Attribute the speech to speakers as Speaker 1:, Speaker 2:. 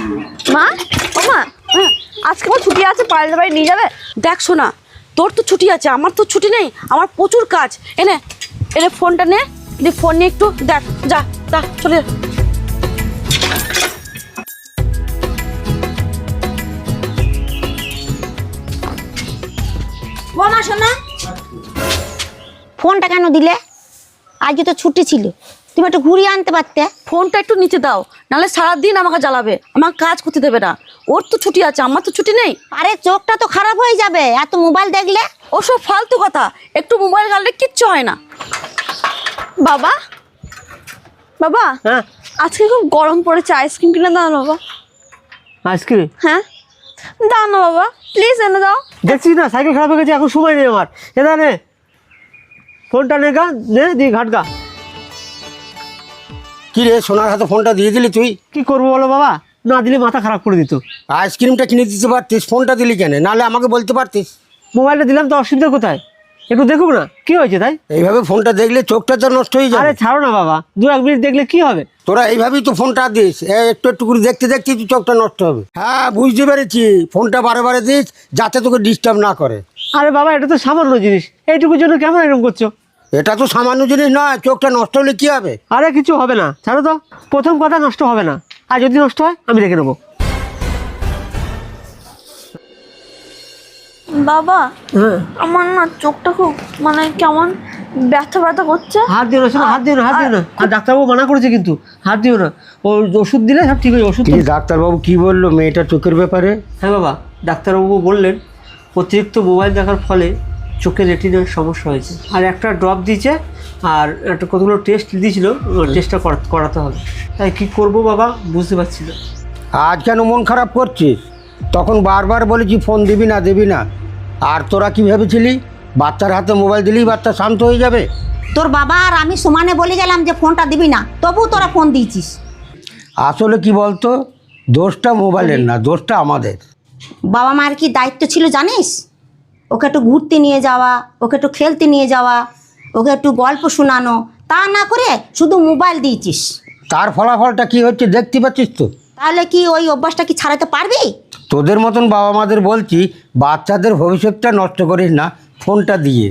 Speaker 1: মা, ও মা, আজকে আমার ছুটি আছে, পায়েলের বাড়ি নিয়ে যাবে?
Speaker 2: দেখ শোনা, তোর তো ছুটি আছে, আমার তো ছুটি নেই, আমার প্রচুর কাজ। এনে এনে ফোনটা নে, ফোন নিয়ে একটু দেখ, যা যা চলে যা।
Speaker 3: ও মা শোনা, ফোনটা কেন দিলে? আজকে তো ছুটি ছিল, তুমি একটু ঘুরিয়ে আনতে পারতে।
Speaker 2: ফোনটা একটু নিচে দাও, নাহলে সারাদিন আমাকে জ্বালাবে, আমার কাজ করতে দেবে না। ওর তো ছুটি আছে, আমার তো ছুটি নেই।
Speaker 3: আরে চোখটা তো খারাপ হয়ে যাবে এত মোবাইল দেখলে।
Speaker 2: ওসব ফালতু কথা, একটু মোবাইল ঘাটলে কিচ্ছু হয় না।
Speaker 1: বাবা, বাবা,
Speaker 4: হ্যাঁ
Speaker 1: আজকে খুব গরম পড়েছে, আইসক্রিম কিনে দাও না বাবা।
Speaker 4: আইসক্রিম?
Speaker 1: হ্যাঁ, দাও না বাবা, প্লিজ এনে দাও।
Speaker 4: দেখছিস না সাইকেল খারাপ হয়ে গেছে, এখন সময় নেই আমার। এটা নে, ফোনটা নে গা, নে দিয়ে ঘাট গা।
Speaker 5: কি রে, সোনার হাতে ফোনটা দিয়ে দিলি তুই?
Speaker 4: কি করবো বলো বাবা, না দিলে মাথা খারাপ করে দিত।
Speaker 5: আইসক্রিমটা কিনে দিতে পারতিস, ফোনটা দিলি কেন? নাহলে আমাকে বলতে পারতিস।
Speaker 4: মোবাইলটা দিলাম তো, অসুবিধা কোথায়? একটু দেখুক না কি হয়েছে তাই।
Speaker 5: এইভাবে ফোনটা দেখলে চোখটা তো নষ্ট হয়ে
Speaker 4: আরে
Speaker 5: যাবে।
Speaker 4: ছাড়ো না বাবা, 2-1 মিনিট দেখলে কি হবে?
Speaker 5: তোরা এইভাবেই তো ফোনটা দিস, একটু একটু করে দেখতে দেখতে তুই চোখটা নষ্ট হবে। হ্যাঁ বুঝতে পেরেছি, ফোনটা বারে বারে দিস যাতে তোকে ডিস্টার্ব না করে।
Speaker 4: আরে বাবা, এটা তো সামান্য জিনিস, এইটুকুর জন্য কেমন এরকম করছো?
Speaker 5: এটা তো সামান্য জিনিস নয়, চোখটা নষ্ট হলে কি হবে?
Speaker 4: আরে কিছু হবে না, ছাড়ো তো। প্রথম কথা, নষ্ট হবে না, আর যদি নষ্ট হয় আমি রেখে নেবো।
Speaker 1: বাবা,
Speaker 4: হ্যাঁ,
Speaker 1: আমার না চোখটা খুব মানে কেমন ব্যথা ব্যথা করছে।
Speaker 4: হাত দিও না শোনো, হাত দিও না, হাত দিও না। আর ডাক্তারবাবু মানা করেছে কিন্তু, হাত দিও না। ও ওষুধ দিলে সব ঠিক হয়ে যাবে। ওষুধ
Speaker 5: কি ডাক্তারবাবু কি বললো মেয়েটার চোখের ব্যাপারে?
Speaker 4: হ্যাঁ বাবা, ডাক্তারবাবু বললেন অতিরিক্ত মোবাইল দেখার ফলে চোখের রেটিনার সমস্যা হয়েছে, আর একটা ড্রপ দিয়েছে, আর একটা কতগুলো টেস্ট দিয়েছিল, টেস্টটা করাতে হবে। তাই কী করবো বাবা বুঝতে পারছি না।
Speaker 5: আজ কেন মন খারাপ করছিস? তখন বারবার বলেছি ফোন দিবি না দিবি না, আর তোরা কি ভেবেছিলি বাচ্চার হাতে মোবাইল দিলেই বাচ্চা শান্ত হয়ে যাবে?
Speaker 3: তোর বাবা আর আমি সমানে বলে গেলাম যে ফোনটা দিবি না, তবু তোরা ফোন দিয়েছিস।
Speaker 5: আসলে কি বলতো, দোষটা মোবাইলের না, দোষটা আমাদের।
Speaker 3: বাবা মায়ের কি দায়িত্ব ছিল জানিস? ওকে একটু ঘুরতে নিয়ে যাওয়া, ওকে একটু খেলতে নিয়ে যাওয়া, ওকে একটু গল্প শোনানো, তা না করে শুধু মোবাইল দিয়েছিস।
Speaker 5: তার ফলাফলটা কি হচ্ছে দেখতে পাচ্ছিস তো।
Speaker 3: তাহলে কি ওই অভ্যাসটা কি ছাড়াতে পারবি?
Speaker 5: তোদের মতন বাবা মাদের বলছি, বাচ্চাদের ভবিষ্যৎটা নষ্ট করিস না ফোনটা দিয়ে।